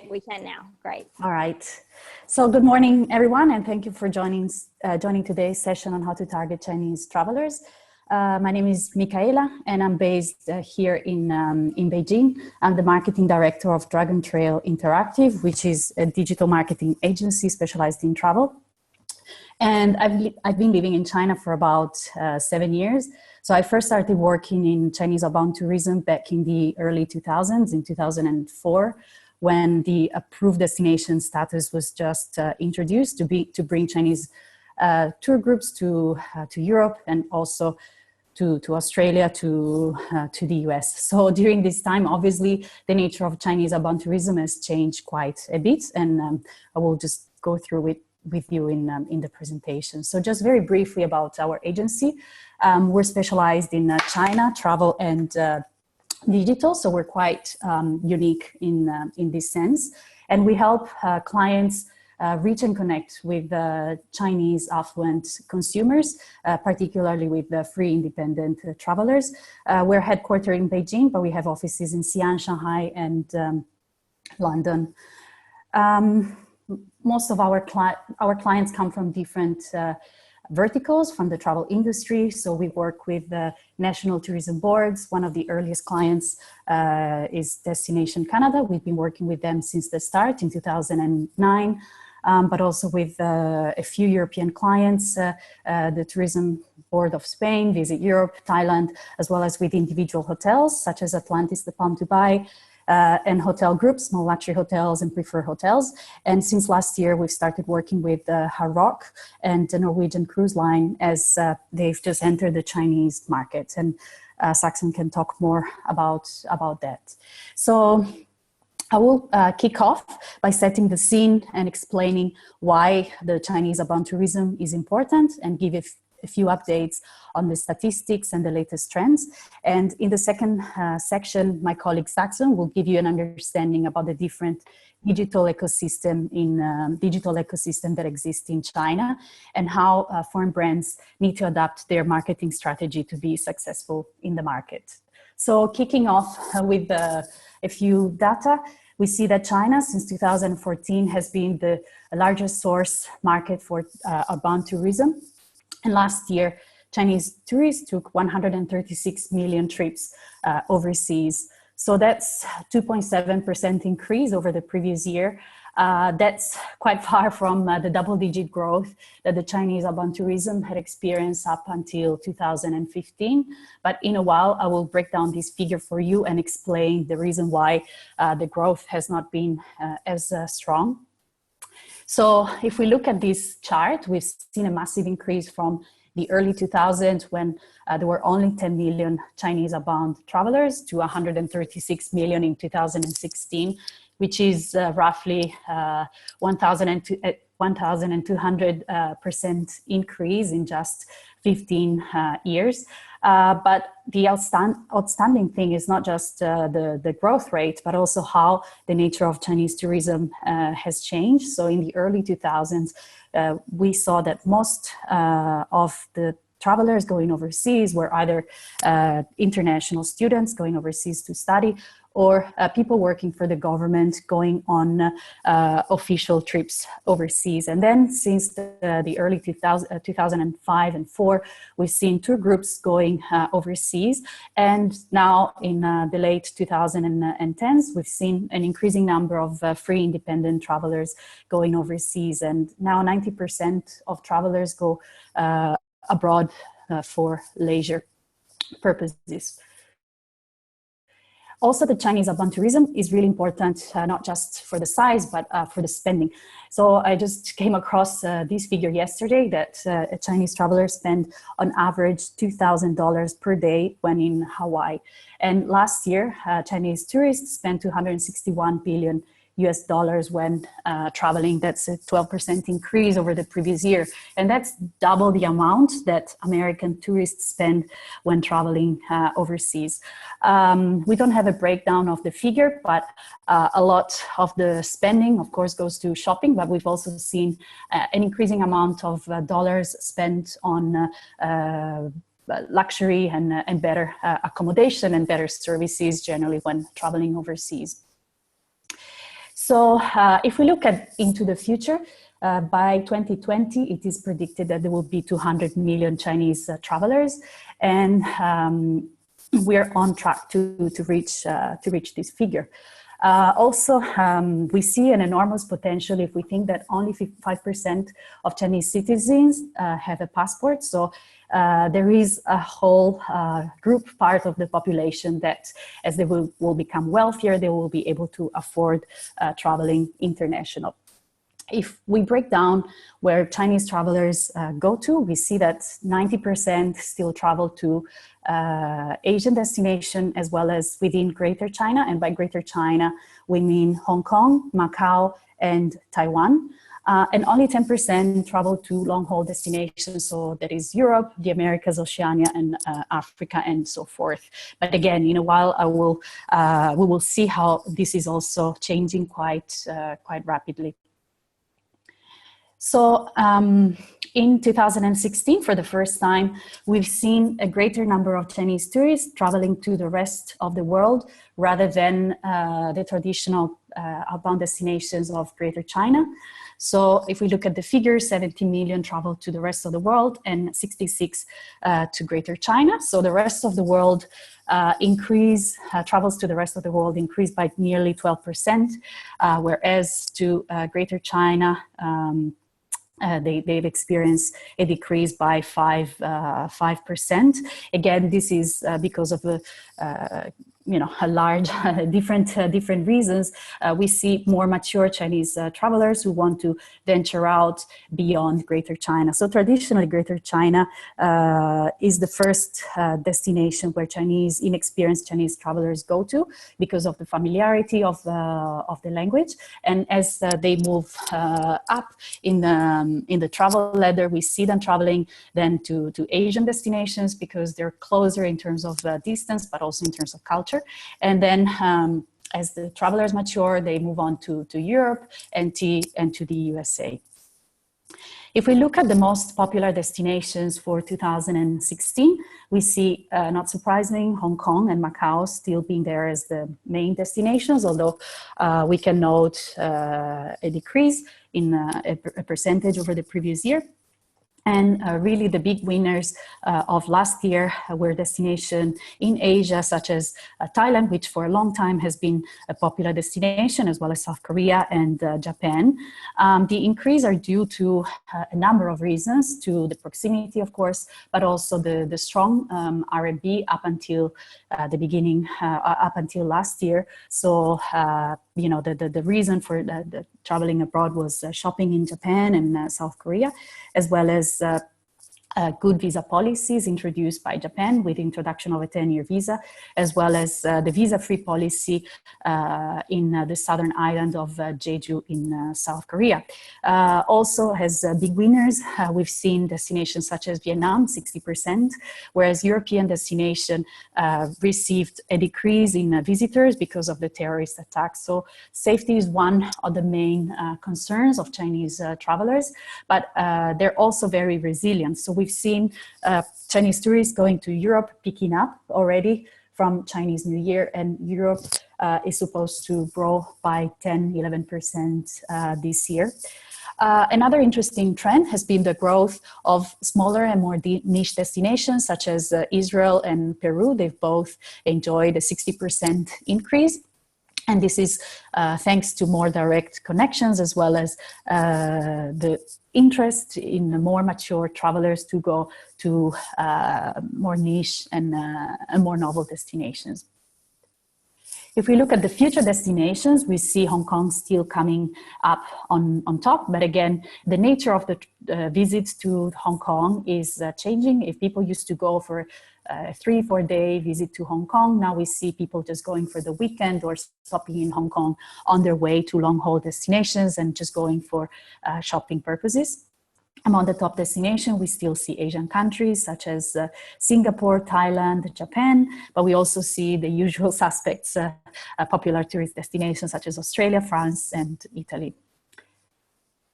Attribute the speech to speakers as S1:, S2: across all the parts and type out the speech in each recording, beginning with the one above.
S1: We can now. Great.
S2: All right. So good morning, everyone, and thank you for joining today's session on how to target Chinese travelers. My name is Michaela, and I'm based here in Beijing. I'm the marketing director of Dragon Trail Interactive, which is a digital marketing agency specialized in travel. And I've been living in China for about 7 years. So I first started working in Chinese outbound tourism back in the early 2000s, in 2004, when the approved destination status was just introduced to bring Chinese tour groups to Europe and also to Australia, to the US. So during this time, obviously, the nature of Chinese outbound tourism has changed quite a bit, and I will just go through it with you in the presentation. So just very briefly about our agency. We're specialized in China, travel, and digital, so we're quite unique in this sense. And we help clients reach and connect with Chinese affluent consumers, particularly with the free independent travelers. We're headquartered in Beijing, but we have offices in Xi'an, Shanghai, and London. Most of our clients come from different verticals from the travel industry. So we work with the national tourism boards. One of the earliest clients is Destination Canada. We've been working with them since the start in 2009, but also with a few European clients, the Tourism Board of Spain, Visit Europe, Thailand, as well as with individual hotels such as Atlantis, the Palm Dubai, and hotel groups, small luxury hotels and preferred hotels. And since last year, we've started working with Hard Rock and the Norwegian Cruise Line as they've just entered the Chinese market. And Saxon can talk more about that. So I will kick off by setting the scene and explaining why the Chinese outbound tourism is important and give a few updates on the statistics and the latest trends. And in the second section, my colleague Saxon will give you an understanding about the different digital ecosystem that exists in China and how foreign brands need to adapt their marketing strategy to be successful in the market. So kicking off with a few data, we see that China since 2014 has been the largest source market for outbound tourism. And last year, Chinese tourists took 136 million trips overseas. So that's 2.7% increase over the previous year. That's quite far from the double-digit growth that the Chinese outbound tourism had experienced up until 2015. But in a while, I will break down this figure for you and explain the reason why the growth has not been as strong. So if we look at this chart, we've seen a massive increase from the early 2000s when there were only 10 million Chinese outbound travelers to 136 million in 2016, which is roughly 1,200% increase in just 15 years. But the outstanding thing is not just the growth rate, but also how the nature of Chinese tourism has changed. So in the early 2000s, we saw that most of the travelers going overseas were either international students going overseas to study or people working for the government going on official trips overseas. And then since the early 2005 and 4, we've seen tour groups going overseas. And now in the late 2010s, we've seen an increasing number of free independent travelers going overseas. And now 90% of travelers go abroad for leisure purposes. Also, the Chinese outbound tourism is really important, not just for the size, but for the spending. So I just came across this figure yesterday that Chinese travelers spend on average $2,000 per day when in Hawaii. And last year, Chinese tourists spent $261 billion when traveling. That's a 12% increase over the previous year. And that's double the amount that American tourists spend when traveling overseas. We don't have a breakdown of the figure, but a lot of the spending, of course, goes to shopping, but we've also seen an increasing amount of dollars spent on luxury and better accommodation and better services generally when traveling overseas. So if we look into the future, by 2020, it is predicted that there will be 200 million Chinese travelers, and we're on track to reach this figure. Also, we see an enormous potential if we think that only 55% of Chinese citizens have a passport. So there is a whole part of the population that, as they will become wealthier, they will be able to afford traveling international. If we break down where Chinese travelers go to, we see that 90% still travel to Asian destination as well as within Greater China. And by Greater China, we mean Hong Kong, Macau, and Taiwan. And only 10% travel to long-haul destinations. So that is Europe, the Americas, Oceania, and Africa, and so forth. But again, in a while, we will see how this is also changing quite rapidly. So in 2016, for the first time, we've seen a greater number of Chinese tourists traveling to the rest of the world rather than the traditional outbound destinations of Greater China. So if we look at the figures, 70 million travel to the rest of the world and 66 to Greater China. So the rest of the world travels to the rest of the world increased by nearly 12%, whereas to Greater China, they've experienced a decrease by 5%. Again, this is because of a large different reasons. We see more mature Chinese travelers who want to venture out beyond Greater China. So traditionally, Greater China is the first destination where inexperienced Chinese travelers go to because of the familiarity of the language. And as they move up in the travel ladder, we see them traveling then to Asian destinations because they're closer in terms of distance, but also in terms of culture. And then as the travelers mature, they move on to Europe and to the USA. If we look at the most popular destinations for 2016, we see, not surprising, Hong Kong and Macau still being there as the main destinations, although we can note a decrease in a percentage over the previous year. And really the big winners of last year were destinations in Asia, such as Thailand, which for a long time has been a popular destination, as well as South Korea and Japan. The increase are due to a number of reasons, to the proximity, of course, but also the strong RMB up until the beginning, up until last year. So, the reason for the traveling abroad was shopping in Japan and South Korea, as well as good visa policies introduced by Japan with the introduction of a 10-year visa, as well as the visa-free policy in the southern island of Jeju in South Korea. Also, as big winners, we've seen destinations such as Vietnam, 60%, whereas European destination received a decrease in visitors because of the terrorist attacks. So safety is one of the main concerns of Chinese travelers, but they're also very resilient. So we've seen Chinese tourists going to Europe picking up already from Chinese New Year, and Europe is supposed to grow by 10-11% this year. Another interesting trend has been the growth of smaller and more niche destinations such as Israel and Peru. They've both enjoyed a 60% increase. And this is thanks to more direct connections, as well as the interest in more mature travelers to go to more niche and more novel destinations. If we look at the future destinations, we see Hong Kong still coming up on top. But again, the nature of the visits to Hong Kong is changing. If people used to go for a 3-4 day visit to Hong Kong, now we see people just going for the weekend or stopping in Hong Kong on their way to long-haul destinations and just going for shopping purposes. Among the top destinations, we still see Asian countries such as Singapore, Thailand, Japan, but we also see the usual suspects, popular tourist destinations such as Australia, France, and Italy.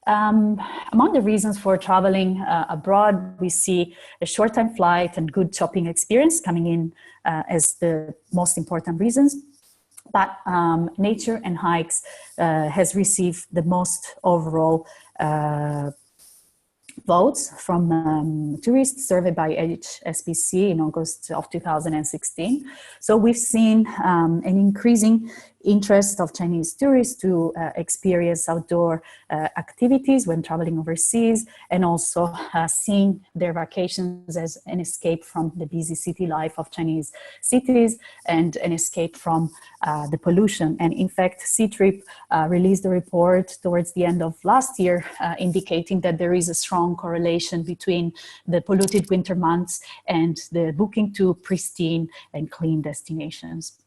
S2: Among the reasons for traveling abroad, we see a short-time flight and good shopping experience coming in as the most important reasons. But nature and hikes has received the most overall votes from tourists surveyed by HSBC in August of 2016. So we've seen an increasing interest of Chinese tourists to experience outdoor activities when traveling overseas, and also seeing their vacations as an escape from the busy city life of Chinese cities and an escape from the pollution. And in fact, C-Trip released a report towards the end of last year indicating that there is a strong correlation between the polluted winter months and the booking to pristine and clean destinations.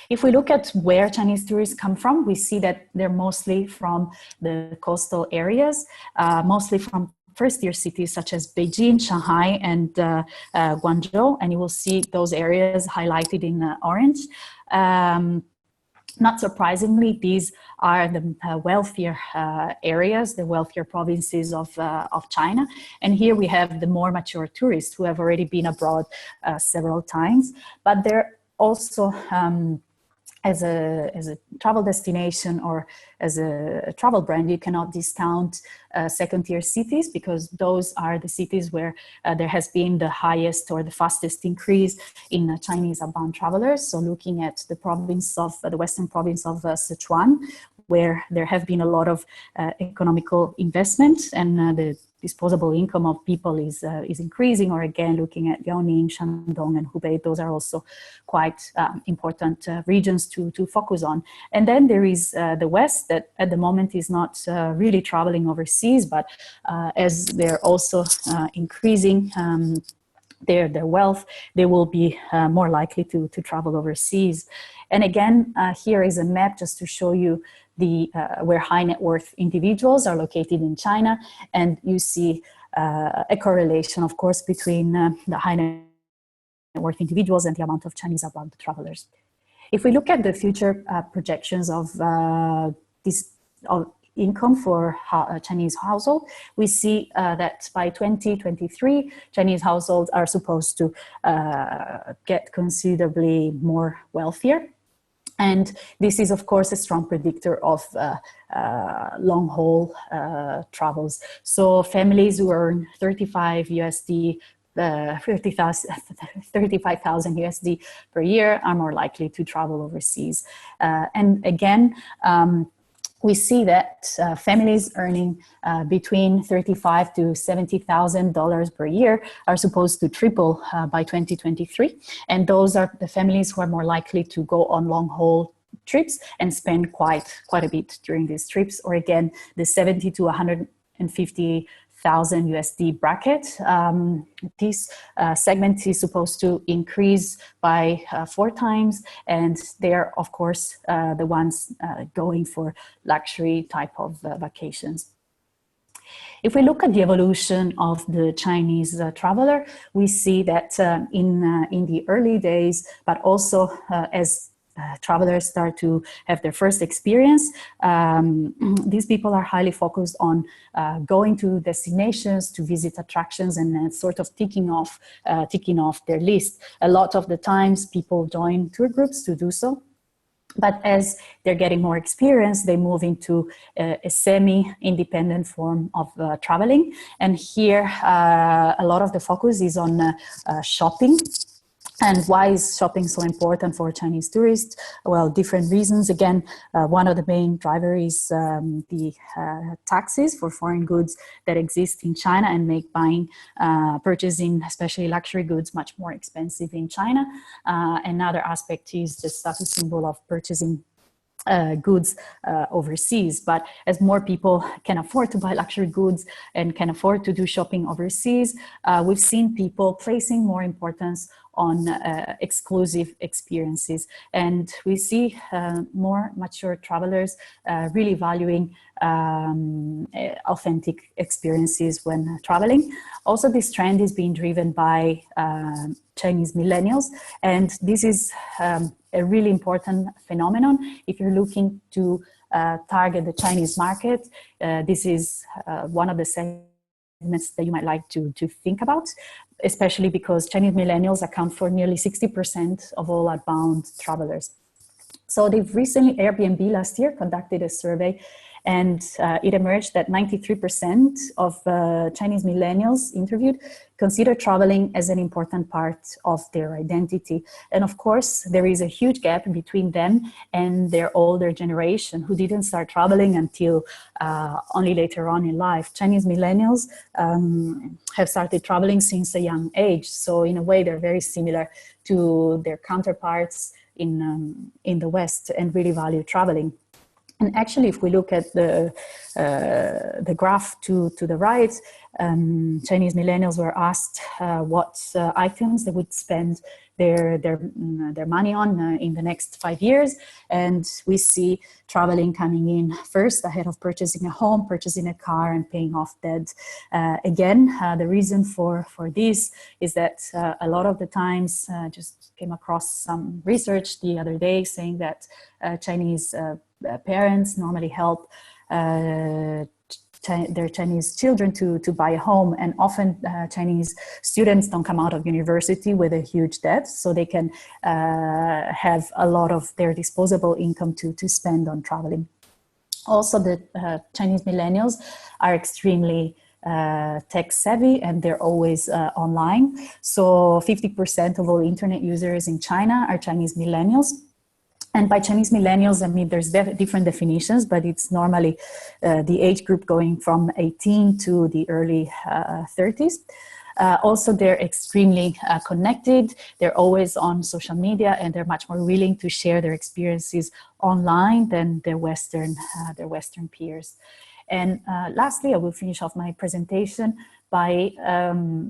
S2: If we look at where Chinese tourists come from, we see that they're mostly from the coastal areas, mostly from first-tier cities such as Beijing, Shanghai, and Guangzhou, and you will see those areas highlighted in orange. Not surprisingly, these are the wealthier areas, the wealthier provinces of China. And here we have the more mature tourists who have already been abroad several times, but they're also as a travel destination or as a travel brand, you cannot discount second-tier cities, because those are the cities where there has been the highest or the fastest increase in Chinese outbound travelers. So looking at the province of the western province of Sichuan, where there have been a lot of economical investment and the disposable income of people is increasing, or again, looking at Liaoning, Shandong, and Hubei, those are also quite important regions to focus on. And then there is the West, that at the moment is not really traveling overseas, but as they're also increasing their wealth, they will be more likely to travel overseas. And again, here is a map just to show you where high net worth individuals are located in China, and you see a correlation, of course, between the high net worth individuals and the amount of Chinese outbound travelers. If we look at the future projections of income for Chinese household, we see that by 2023, Chinese households are supposed to get considerably more wealthier. And this is, of course, a strong predictor of long-haul travels. So families who earn 35 USD, 35,000 USD per year are more likely to travel overseas. And again, we see that families earning between $35,000 to $70,000 per year are supposed to triple by 2023. And those are the families who are more likely to go on long-haul trips and spend quite a bit during these trips. Or again, the 70 to 150,000 USD bracket. This segment is supposed to increase by 4 times, and they're, of course, the ones going for luxury type of vacations. If we look at the evolution of the Chinese traveler, we see that in the early days, but also as travelers start to have their first experience, these people are highly focused on going to destinations, to visit attractions, and sort of ticking off their list. A lot of the times people join tour groups to do so. But as they're getting more experience, they move into a semi-independent form of traveling. And here, a lot of the focus is on shopping. And why is shopping so important for Chinese tourists? Well, different reasons. Again, one of the main drivers is the taxes for foreign goods that exist in China and make purchasing, especially luxury goods, much more expensive in China. Another aspect is the status symbol of purchasing goods overseas. But as more people can afford to buy luxury goods and can afford to do shopping overseas, we've seen people placing more importance on exclusive experiences. And we see more mature travelers really valuing authentic experiences when traveling. Also, this trend is being driven by Chinese millennials, and this is a really important phenomenon. If you're looking to target the Chinese market, this is one of the segments that you might like to think about, especially because Chinese millennials account for nearly 60% of all outbound travelers. So they've recently, Airbnb last year conducted a survey, and it emerged that 93% of Chinese millennials interviewed consider traveling as an important part of their identity. And of course, there is a huge gap between them and their older generation who didn't start traveling until only later on in life. Chinese millennials have started traveling since a young age. So in a way, they're very similar to their counterparts in the West and really value traveling. And actually, if we look at the graph to the right, Chinese millennials were asked what items they would spend their money on in the next 5 years. And we see traveling coming in first ahead of purchasing a home, purchasing a car, and paying off debt. Again, the reason for this is that a lot of the times, just came across some research the other day saying that Chinese parents normally help their Chinese children to buy a home, and often Chinese students don't come out of university with a huge debt, so they can have a lot of their disposable income to spend on traveling. Also, the Chinese millennials are extremely tech savvy, and they're always online. So 50% of all internet users in China are Chinese millennials. And by Chinese millennials, I mean, there's different definitions, but it's normally the age group going from 18 to the early 30s. Also, they're extremely connected. They're always on social media, and they're much more willing to share their experiences online than their Western peers. And lastly, I will finish off my presentation by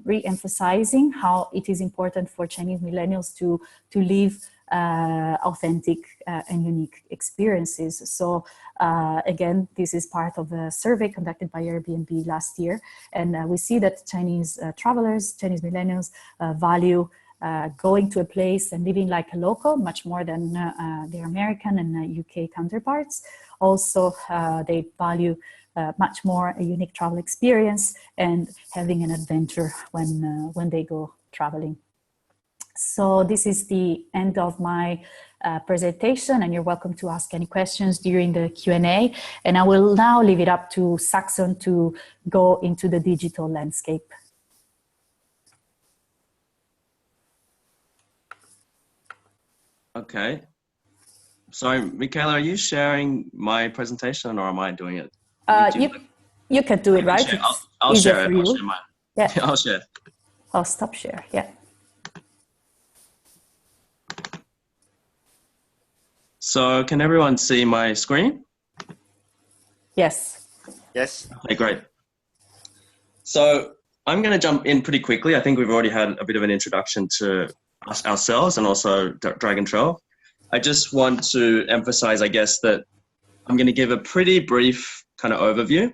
S2: re-emphasizing how it is important for Chinese millennials to live authentic and unique experiences. So again, this is part of a survey conducted by Airbnb last year. And we see that Chinese travelers, Chinese millennials value going to a place and living like a local much more than their American and UK counterparts. Also, they value much more a unique travel experience and having an adventure when they go traveling. So this is the end of my presentation, and you're welcome to ask any questions during the Q&A. And I will now leave it up to Saxon to go into the digital landscape.
S1: Okay. Sorry, Michaela, are you sharing my presentation or am I doing it?
S2: You can do it, right?
S1: I'll share it. I'll share mine.
S2: Yeah.
S1: I'll share.
S2: I'll stop share. Yeah.
S1: So can everyone see my screen?
S2: Yes.
S3: Yes.
S1: Okay, great. So I'm going to jump in pretty quickly. I think we've already had a bit of an introduction to us ourselves and also Dragon Trail. I just want to emphasize, I guess, that I'm going to give a pretty brief kind of overview.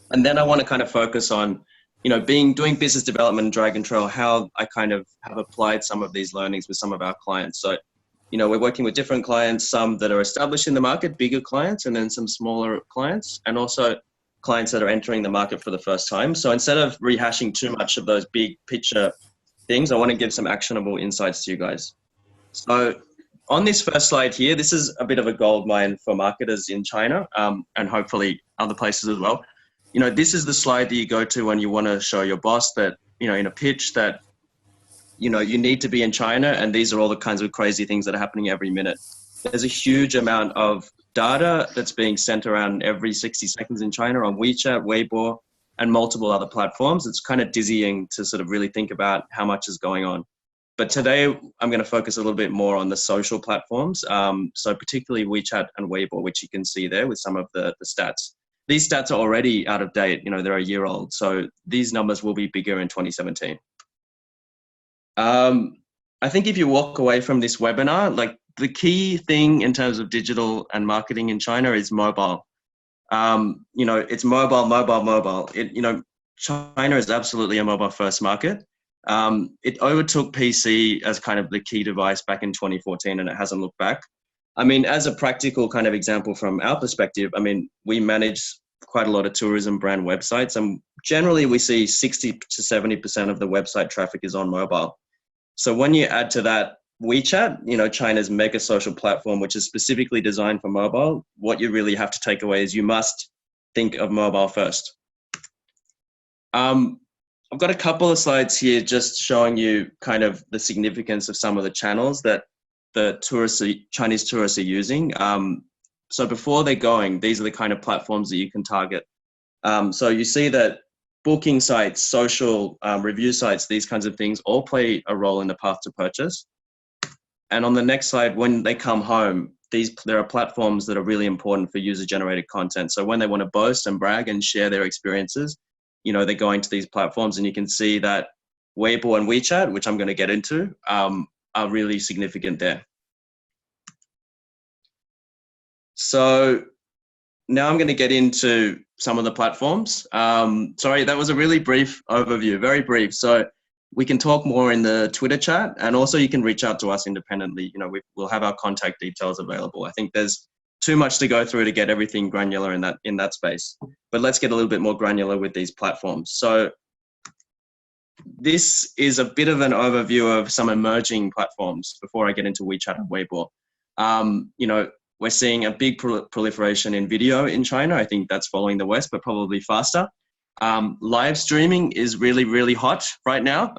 S1: And then I want to kind of focus on, you know, doing business development in Dragon Trail, how I kind of have applied some of these learnings with some of our clients. So, you know, we're working with different clients, some that are established in the market, bigger clients, and then some smaller clients, and also clients that are entering the market for the first time. So instead of rehashing too much of those big picture things, I want to give some actionable insights to you guys. So on this first slide here, this is a bit of a gold mine for marketers in China, and hopefully other places as well. You know, this is the slide that you go to when you want to show your boss that, you know, in a pitch that, you know, you need to be in China, and these are all the kinds of crazy things that are happening every minute. There's a huge amount of data that's being sent around every 60 seconds in China on WeChat, Weibo, and multiple other platforms. It's kind of dizzying to sort of really think about how much is going on. But today I'm going to focus a little bit more on the social platforms. So particularly WeChat and Weibo, which you can see there with some of the stats. These stats are already out of date. You know, they're a year old. So these numbers will be bigger in 2017. I think if you walk away from this webinar, like the key thing in terms of digital and marketing in China is mobile. You know, it's mobile. You know, China is absolutely a mobile first market. It overtook PC as kind of the key device back in 2014, and it hasn't looked back. I mean, as a practical kind of example from our perspective, I mean, we manage quite a lot of tourism brand websites, and generally we see 60 to 70% of the website traffic is on mobile. So when you add to that, WeChat, China's mega social platform, which is specifically designed for mobile, what you really have to take away is you must think of mobile first. I've got a couple of slides here just showing you kind of the significance of some of the channels that the Chinese tourists are using. So before they're going, these are the kind of platforms that you can target. So you see that booking sites, social review sites, these kinds of things all play a role in the path to purchase. And on the next slide, when they come home, there are platforms that are really important for user-generated content. So when they want to boast and brag and share their experiences, they're going to these platforms, and you can see that Weibo and WeChat, which I'm going to get into, are really significant there. So now I'm going to get into some of the platforms. Sorry, that was a really brief overview, very brief. So we can talk more in the Twitter chat, and also you can reach out to us independently. We'll have our contact details available. I think there's too much to go through to get everything granular in that space, but let's get a little bit more granular with these platforms. So this is a bit of an overview of some emerging platforms before I get into WeChat and Weibo. We're seeing a big proliferation in video in China. I think that's following the West, but probably faster. Live streaming is really, really hot right now.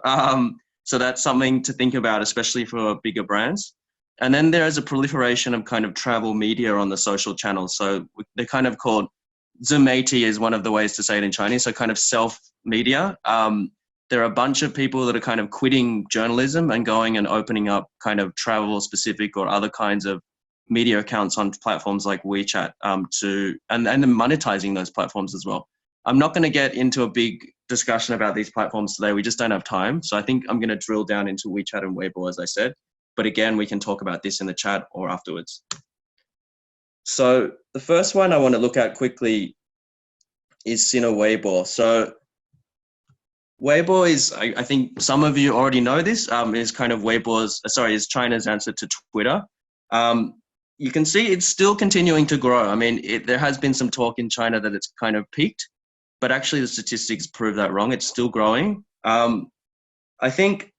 S1: So that's something to think about, especially for bigger brands. And then there is a proliferation of kind of travel media on the social channels. So they're kind of called, Zoomeiti is one of the ways to say it in Chinese, so kind of self-media. There are a bunch of people that are kind of quitting journalism and going and opening up kind of travel specific or other kinds of media accounts on platforms like WeChat and then monetizing those platforms as well. I'm not going to get into a big discussion about these platforms today. We just don't have time. So I think I'm going to drill down into WeChat and Weibo, as I said. But again, we can talk about this in the chat or afterwards. So the first one I want to look at quickly is Sina Weibo. So Weibo is, I think some of you already know this, is kind of is China's answer to Twitter. You can see it's still continuing to grow. I mean, there has been some talk in China that it's kind of peaked, but actually the statistics prove that wrong. It's still growing. I think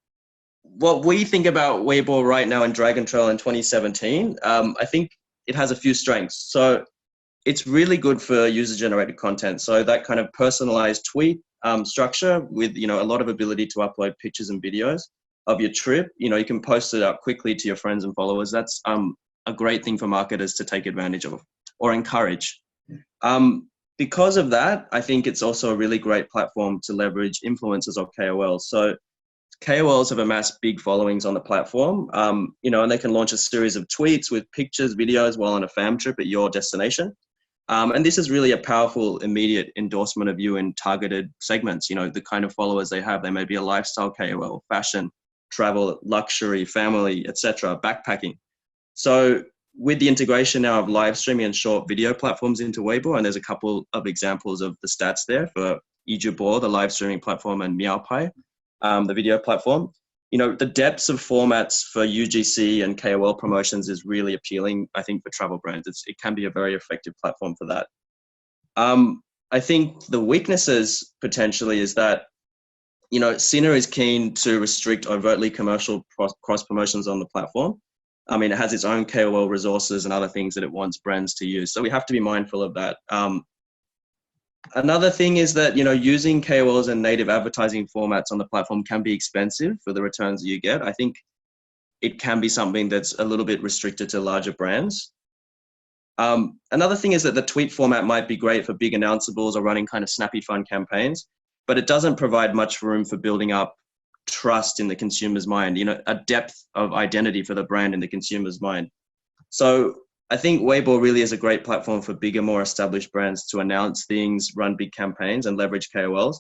S1: what we think about Weibo right now in Dragon Trail in 2017, I think it has a few strengths. So it's really good for user-generated content. So that kind of personalized tweet structure with, a lot of ability to upload pictures and videos of your trip. You can post it up quickly to your friends and followers. That's a great thing for marketers to take advantage of or encourage. Because of that, I think it's also a really great platform to leverage influencers or KOLs. So KOLs have amassed big followings on the platform, and they can launch a series of tweets with pictures, videos while on a fam trip at your destination. And this is really a powerful, immediate endorsement of you in targeted segments. The kind of followers they have, they may be a lifestyle KOL, fashion, travel, luxury, family, etc., backpacking. So with the integration now of live streaming and short video platforms into Weibo, and there's a couple of examples of the stats there for Yijibo, the live streaming platform, and Miaopai, the video platform. The depths of formats for UGC and KOL promotions is really appealing, I think, for travel brands. It can be a very effective platform for that. I think the weaknesses potentially is that, Sina is keen to restrict overtly commercial cross promotions on the platform. It has its own KOL resources and other things that it wants brands to use. So we have to be mindful of that. Another thing is that, using KOLs and native advertising formats on the platform can be expensive for the returns that you get. I think it can be something that's a little bit restricted to larger brands. Another thing is that the tweet format might be great for big announceables or running kind of snappy fun campaigns, but it doesn't provide much room for building up trust in the consumer's mind, a depth of identity for the brand in the consumer's mind. So I think Weibo really is a great platform for bigger, more established brands to announce things, run big campaigns, and leverage KOLs.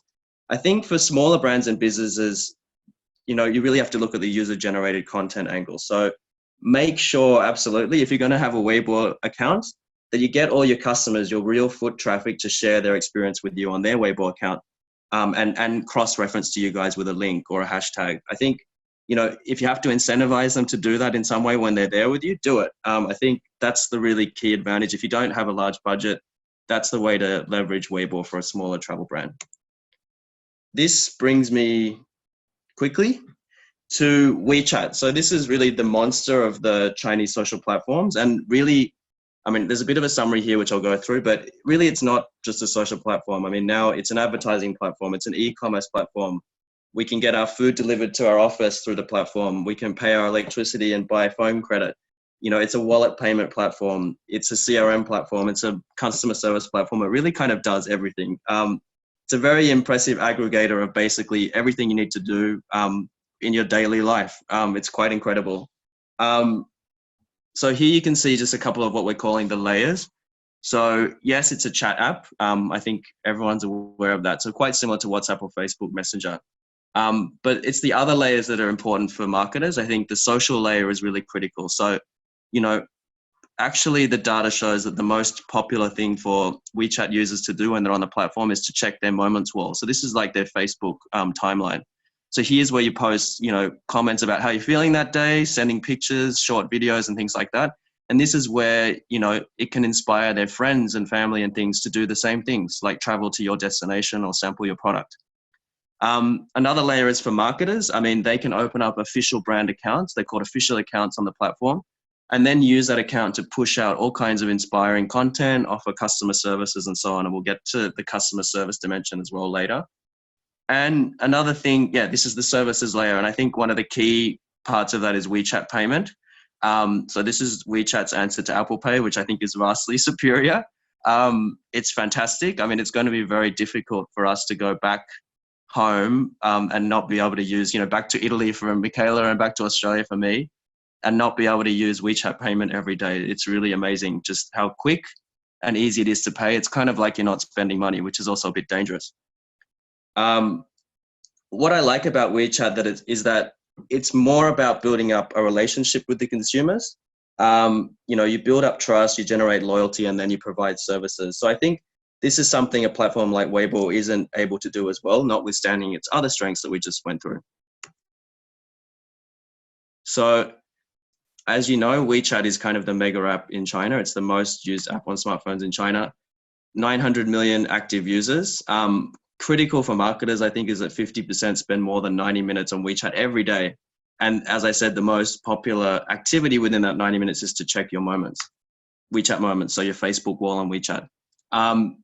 S1: I think for smaller brands and businesses, you really have to look at the user-generated content angle. So make sure, absolutely, if you're going to have a Weibo account, that you get all your customers, your real foot traffic, to share their experience with you on their Weibo account, and cross-reference to you guys with a link or a hashtag. I think, if you have to incentivize them to do that in some way when they're there with you, do it. I think that's the really key advantage. If you don't have a large budget, that's the way to leverage Weibo for a smaller travel brand. This brings me quickly to WeChat. So this is really the monster of the Chinese social platforms. And really, I mean, there's a bit of a summary here, which I'll go through, but really it's not just a social platform. I mean, now it's an advertising platform. It's an e-commerce platform. We can get our food delivered to our office through the platform. We can pay our electricity and buy phone credit. You know, it's a wallet payment platform. It's a CRM platform. It's a customer service platform. It really kind of does everything. It's a very impressive aggregator of basically everything you need to do in your daily life. It's quite incredible. So here you can see just a couple of what we're calling the layers. So yes, it's a chat app. I think everyone's aware of that. So quite similar to WhatsApp or Facebook Messenger. But it's the other layers that are important for marketers. I think the social layer is really critical. So, you know, actually the data shows that the most popular thing for WeChat users to do when they're on the platform is to check their moments wall. So this is like their Facebook timeline. So here's where you post, you know, comments about how you're feeling that day, sending pictures, short videos and things like that. And this is where, you know, it can inspire their friends and family and things to do the same things, like travel to your destination or sample your product. Another layer is for marketers. I mean, they can open up official brand accounts. They're called official accounts on the platform, and then use that account to push out all kinds of inspiring content, offer customer services and so on. And we'll get to the customer service dimension as well later. And another thing, yeah, this is the services layer. And I think one of the key parts of that is WeChat payment. So this is WeChat's answer to Apple Pay, which I think is vastly superior. It's fantastic. I mean, it's going to be very difficult for us to go back home and not be able to use, you know, back to Italy for Michaela and back to Australia for me, and not be able to use WeChat payment every day. It's really amazing just how quick and easy it is to pay. It's kind of like you're not spending money, which is also a bit dangerous. What I like about WeChat is that it's more about building up a relationship with the consumers. You know, you build up trust, you generate loyalty, and then you provide services. So I think this is something a platform like Weibo isn't able to do as well, notwithstanding its other strengths that we just went through. So as you know, WeChat is kind of the mega app in China. It's the most used app on smartphones in China. 900 million active users. Critical for marketers, I think, is that 50% spend more than 90 minutes on WeChat every day. And as I said, the most popular activity within that 90 minutes is to check your moments, WeChat moments, so your Facebook wall on WeChat.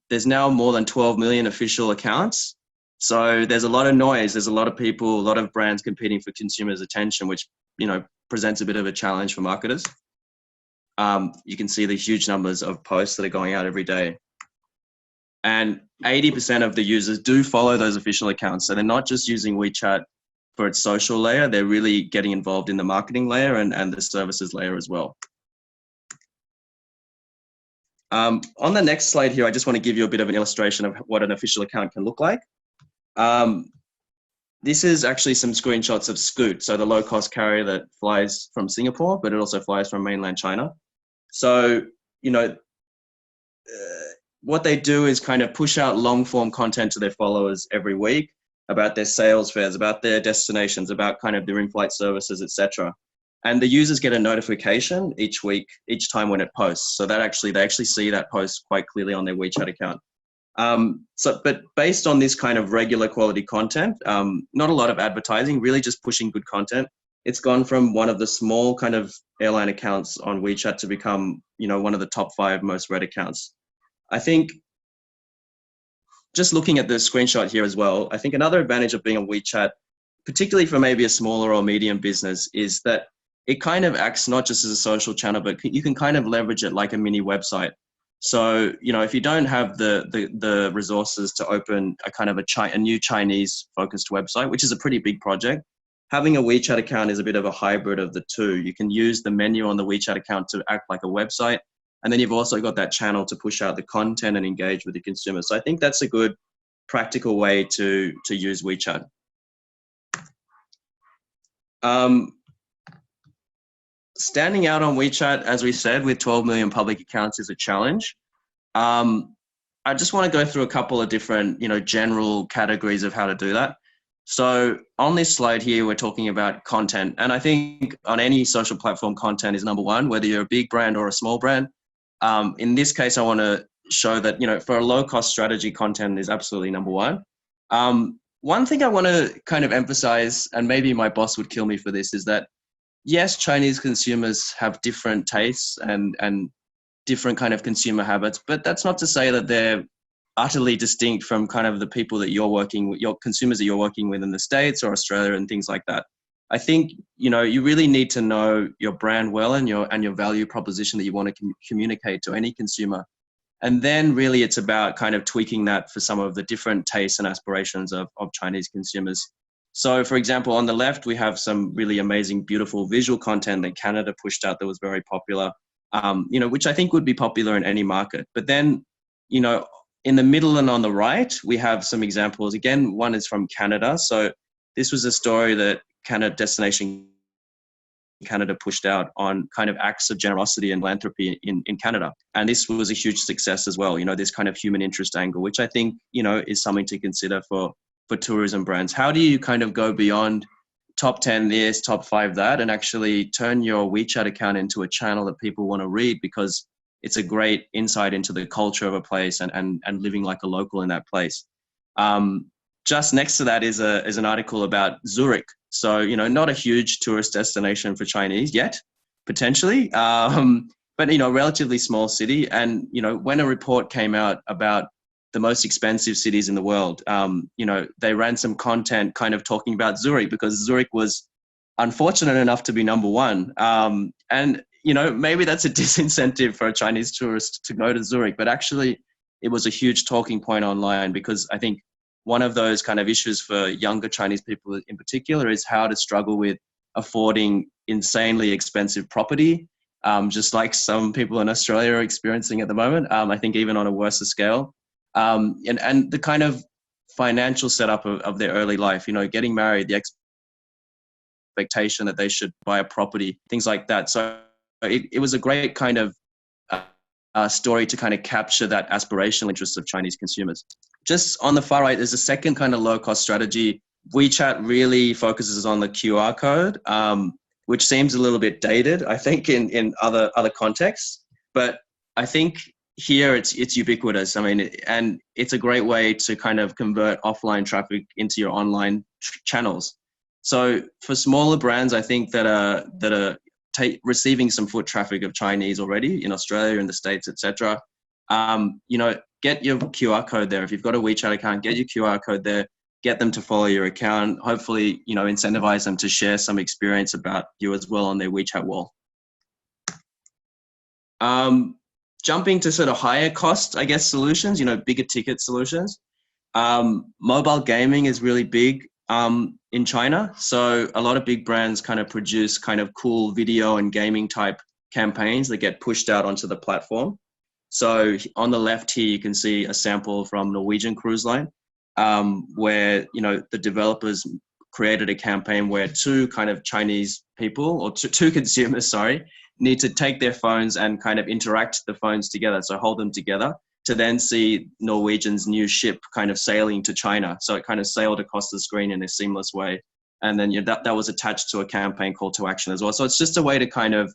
S1: There's now more than 12 million official accounts. So there's a lot of noise. There's a lot of people, a lot of brands competing for consumers' attention, which, you know, presents a bit of a challenge for marketers. You can see the huge numbers of posts that are going out every day. And 80% of the users do follow those official accounts. So they're not just using WeChat for its social layer, they're really getting involved in the marketing layer and the services layer as well. On the next slide here, I just want to give you a bit of an illustration of what an official account can look like. This is actually some screenshots of Scoot, so the low-cost carrier that flies from Singapore, but it also flies from mainland China. So, you know, what they do is kind of push out long-form content to their followers every week about their sales fairs, about their destinations, about kind of their in-flight services, etc. And the users get a notification each week, each time when it posts. So that they actually see that post quite clearly on their WeChat account. But based on this kind of regular quality content, not a lot of advertising, really just pushing good content. It's gone from one of the small kind of airline accounts on WeChat to become, you know, one of the top 5 most read accounts. I think just looking at the screenshot here as well, I think another advantage of being on WeChat, particularly for maybe a smaller or medium business, is that it kind of acts not just as a social channel, but you can kind of leverage it like a mini website. So, you know, if you don't have the resources to open a kind of a new Chinese focused website, which is a pretty big project, having a WeChat account is a bit of a hybrid of the two. You can use the menu on the WeChat account to act like a website. And then you've also got that channel to push out the content and engage with the consumer. So I think that's a good practical way to use WeChat. Standing out on WeChat, as we said, with 12 million public accounts is a challenge. I just want to go through a couple of different, you know, general categories of how to do that. So on this slide here, we're talking about content. And I think on any social platform, content is number one, whether you're a big brand or a small brand. In this case, I want to show that, you know, for a low cost strategy, content is absolutely number one. one thing I want to kind of emphasize, and maybe my boss would kill me for this, is that yes, Chinese consumers have different tastes and different kind of consumer habits, but that's not to say that they're utterly distinct from kind of the people that you're working with, your consumers that you're working with in the States or Australia and things like that. I think, you know, you really need to know your brand well and your value proposition that you want to communicate to any consumer. And then really it's about kind of tweaking that for some of the different tastes and aspirations of Chinese consumers. So for example, on the left, we have some really amazing, beautiful visual content that Canada pushed out that was very popular, you know, which I think would be popular in any market. But then, you know, in the middle and on the right, we have some examples. Again, one is from Canada. So this was a story that Destination Canada pushed out on kind of acts of generosity and philanthropy in Canada. And this was a huge success as well. You know, this kind of human interest angle, which I think, you know, is something to consider for tourism brands. How do you kind of go beyond top 10 this, top 5 that, and actually turn your WeChat account into a channel that people want to read because it's a great insight into the culture of a place and living like a local in that place. Just next to that is an article about Zurich. So, you know, not a huge tourist destination for Chinese yet, potentially, but, you know, relatively small city. And, you know, when a report came out about the most expensive cities in the world, you know, they ran some content kind of talking about Zurich because Zurich was unfortunate enough to be number one. And, you know, maybe that's a disincentive for a Chinese tourist to go to Zurich, but actually it was a huge talking point online because I think one of those kind of issues for younger Chinese people in particular is how to struggle with affording insanely expensive property, just like some people in Australia are experiencing at the moment. I think even on a worse scale. And the kind of financial setup of their early life, you know, getting married, the expectation that they should buy a property, things like that. So it was a great kind of story to kind of capture that aspirational interest of Chinese consumers. Just on the far right, there's a second kind of low-cost strategy. WeChat really focuses on the QR code, which seems a little bit dated, I think, in other contexts. But I think here it's ubiquitous. I mean, and it's a great way to kind of convert offline traffic into your online channels. So for smaller brands, I think that are receiving some foot traffic of Chinese already in Australia, in the States, etc. You know, get your QR code there. If you've got a WeChat account, get your QR code there. Get them to follow your account. Hopefully, you know, incentivize them to share some experience about you as well on their WeChat wall. Jumping to sort of higher cost, I guess, solutions, you know, bigger ticket solutions. Mobile gaming is really big in China. So a lot of big brands kind of produce kind of cool video and gaming type campaigns that get pushed out onto the platform. So on the left here, you can see a sample from Norwegian Cruise Line, where, you know, the developers created a campaign where two kind of Chinese people, or two consumers, sorry, need to take their phones and kind of interact the phones together. So hold them together to then see Norwegian's new ship kind of sailing to China. So it kind of sailed across the screen in a seamless way. And then that was attached to a campaign call to action as well. So it's just a way to kind of,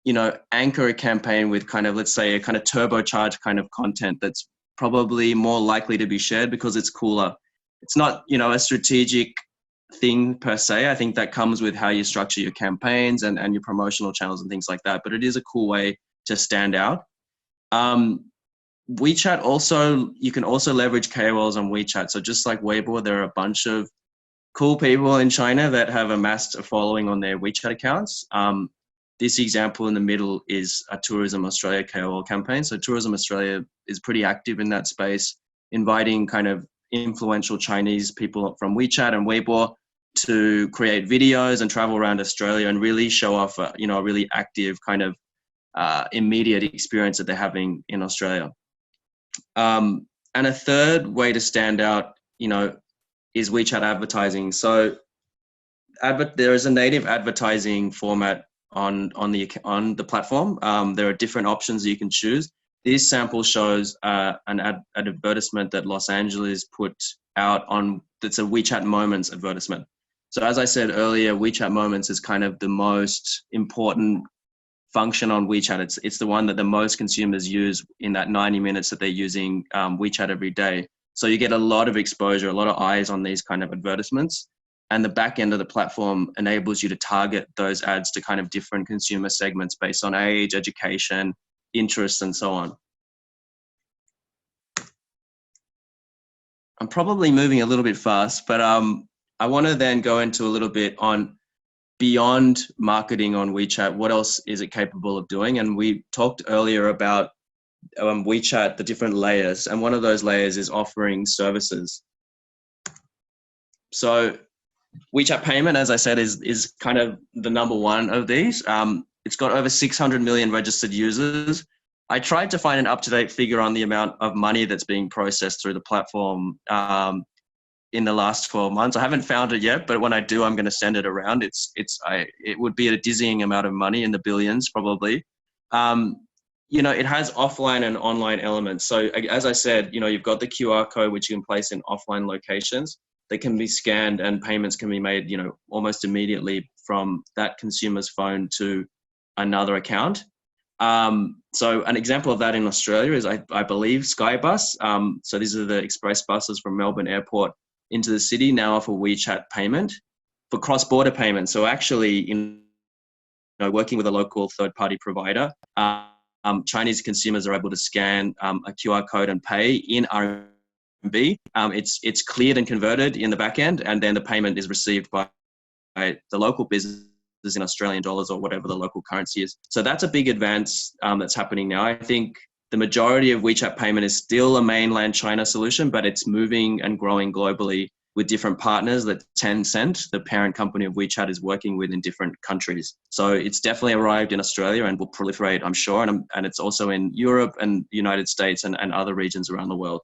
S1: you know, anchor a campaign with kind of, let's say, a kind of turbocharged kind of content that's probably more likely to be shared because it's cooler. It's not, you know, a strategic thing per se. I think that comes with how you structure your campaigns and your promotional channels and things like that. But it is a cool way to stand out. WeChat also, you can also leverage KOLs on WeChat. So just like Weibo, there are a bunch of cool people in China that have amassed a following on their WeChat accounts. This example in the middle is a Tourism Australia KOL campaign. So Tourism Australia is pretty active in that space, inviting kind of influential Chinese people from WeChat and Weibo to create videos and travel around Australia and really show off, you know, a really active kind of immediate experience that they're having in Australia. And a third way to stand out, you know, is WeChat advertising. So there is a native advertising format on the platform. There are different options you can choose. This sample shows an advertisement that Los Angeles put out on, that's a WeChat Moments advertisement. So as I said earlier, WeChat Moments is kind of the most important function on WeChat. It's the one that the most consumers use in that 90 minutes that they're using WeChat every day. So you get a lot of exposure, a lot of eyes on these kind of advertisements. And the back end of the platform enables you to target those ads to kind of different consumer segments based on age, education, interests, and so on. I'm probably moving a little bit fast, but I want to then go into a little bit on beyond marketing on WeChat, what else is it capable of doing? And we talked earlier about WeChat, the different layers, and one of those layers is offering services. So WeChat payment, as I said, is kind of the number one of these. It's got over 600 million registered users. I tried to find an up-to-date figure on the amount of money that's being processed through the platform in the last 12 months. I haven't found it yet, but when I do, I'm going to send it around. It would be a dizzying amount of money in the billions, probably. It has offline and online elements. So as I said, you've got the QR code, which you can place in offline locations. They can be scanned and payments can be made, almost immediately from that consumer's phone to another account. So an example of that in Australia is, I believe, Skybus. So these are the express buses from Melbourne Airport into the city now offer WeChat payment for cross-border payments. So actually, working with a local third-party provider, Chinese consumers are able to scan a QR code and pay in RMB. It's cleared and converted in the back end, and then the payment is received by the local business in Australian dollars or whatever the local currency is. So that's a big advance that's happening now. I think the majority of WeChat payment is still a mainland China solution, but it's moving and growing globally with different partners that Tencent, the parent company of WeChat, is working with in different countries. So it's definitely arrived in Australia and will proliferate, I'm sure. And it's also in Europe and the United States and other regions around the world.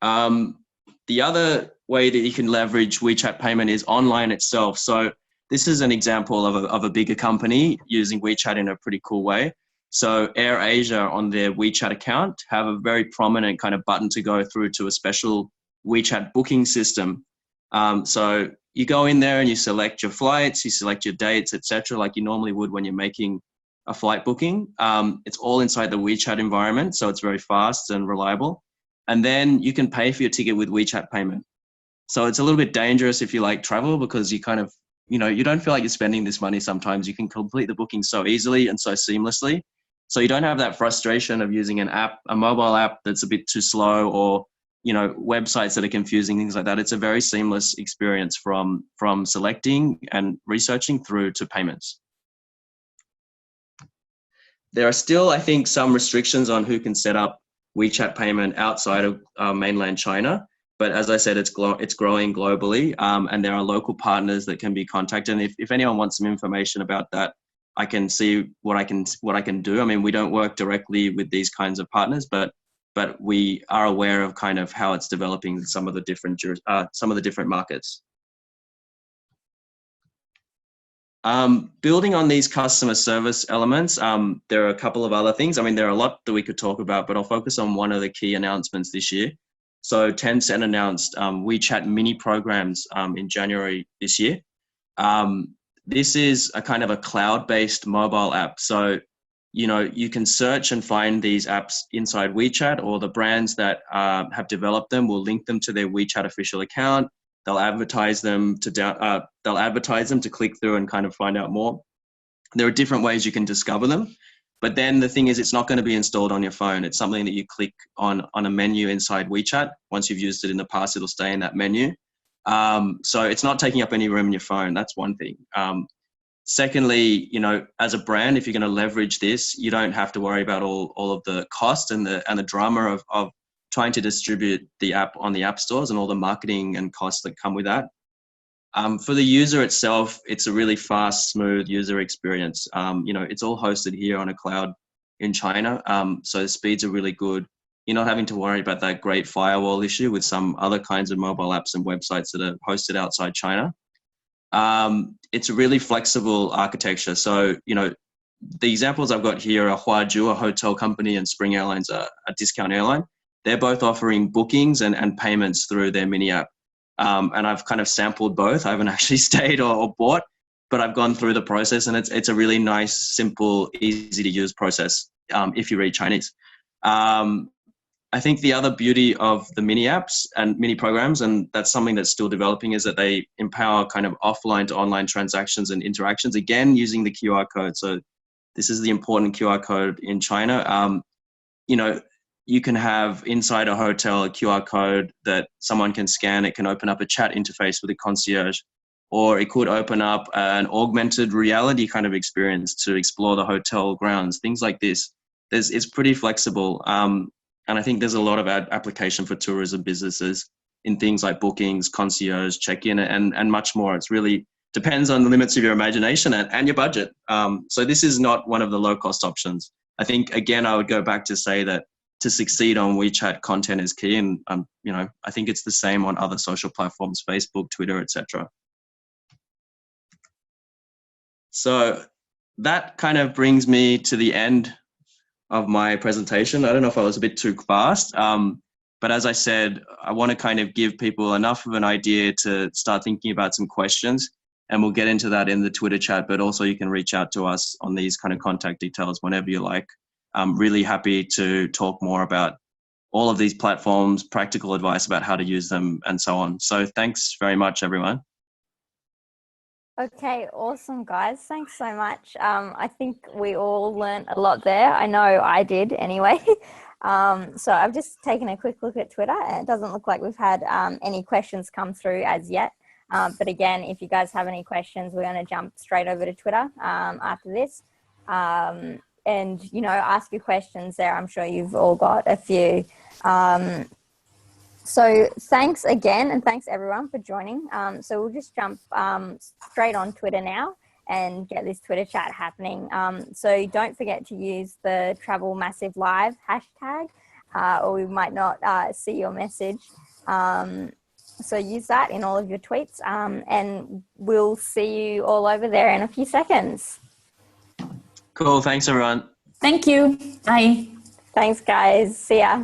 S1: The other way that you can leverage WeChat payment is online itself. So this is an example of a bigger company using WeChat in a pretty cool way. So AirAsia on their WeChat account have a very prominent kind of button to go through to a special WeChat booking system. So you go in there and you select your flights, you select your dates, etc., like you normally would when you're making a flight booking. It's all inside the WeChat environment, so it's very fast and reliable. And then you can pay for your ticket with WeChat payment. So it's a little bit dangerous if you like travel, because you kind of, you don't feel like you're spending this money sometimes. You can complete the booking so easily and so seamlessly. So you don't have that frustration of using an app, a mobile app that's a bit too slow, or, websites that are confusing, things like that. It's a very seamless experience from selecting and researching through to payments. There are still, I think, some restrictions on who can set up WeChat payment outside of mainland China. But as I said, it's growing globally, and there are local partners that can be contacted. And if anyone wants some information about that, I can see what I can do. I mean, we don't work directly with these kinds of partners, but we are aware of kind of how it's developing in some of the different markets. Building on these customer service elements, there are a couple of other things. I mean, there are a lot that we could talk about, but I'll focus on one of the key announcements this year. So Tencent announced WeChat mini programs in January this year. This is a kind of a cloud-based mobile app. So, you can search and find these apps inside WeChat, or the brands that have developed them will link them to their WeChat official account. They'll advertise them to click through and kind of find out more. There are different ways you can discover them. But then the thing is, it's not going to be installed on your phone. It's something that you click on a menu inside WeChat. Once you've used it in the past, it'll stay in that menu. So it's not taking up any room in your phone. That's one thing. Secondly, as a brand, if you're going to leverage this, you don't have to worry about all of the cost and the drama of trying to distribute the app on the app stores and all the marketing and costs that come with that. For the user itself, it's a really fast, smooth user experience. It's all hosted here on a cloud in China. So the speeds are really good. You're not having to worry about that great firewall issue with some other kinds of mobile apps and websites that are hosted outside China. It's a really flexible architecture. So, the examples I've got here are Huazhu, a hotel company, and Spring Airlines, a discount airline. They're both offering bookings and payments through their mini app. And I've kind of sampled both. I haven't actually stayed or bought, but I've gone through the process, and it's a really nice, simple, easy to use process if you read Chinese. I think the other beauty of the mini apps and mini programs, and that's something that's still developing, is that they empower kind of offline to online transactions and interactions, again, using the QR code. So this is the important QR code in China. You know, you can have inside a hotel a QR code that someone can scan. It can open up a chat interface with a concierge, or it could open up an augmented reality kind of experience to explore the hotel grounds, things like this. It's pretty flexible. And I think there's a lot of application for tourism businesses in things like bookings, concierge, check-in, and much more. It's really depends on the limits of your imagination and your budget. So this is not one of the low-cost options. I think, again, I would go back to say that to succeed on WeChat, content is key. And, you know, I think it's the same on other social platforms, Facebook, Twitter, etc. So that kind of brings me to the end of my presentation. I don't know if I was a bit too fast, but as I said, I want to kind of give people enough of an idea to start thinking about some questions, and we'll get into that in the Twitter chat, but also you can reach out to us on these kind of contact details whenever you like. I'm really happy to talk more about all of these platforms, practical advice about how to use them, and so on. So thanks very much, everyone.
S3: Okay, awesome, guys. Thanks so much. I think we all learned a lot there. I know I did anyway. So I've just taken a quick look at Twitter, and it doesn't look like we've had any questions come through as yet. But again, if you guys have any questions, we're going to jump straight over to Twitter after this. And, you know, ask your questions there. I'm sure you've all got a few. So thanks again, and thanks everyone for joining. So we'll just jump straight on Twitter now and get this Twitter chat happening. So don't forget to use the Travel Massive Live hashtag, or we might not see your message. So use that in all of your tweets, and we'll see you all over there in a few seconds.
S1: Cool. Thanks, everyone.
S2: Thank you. Bye.
S3: Thanks, guys. See ya.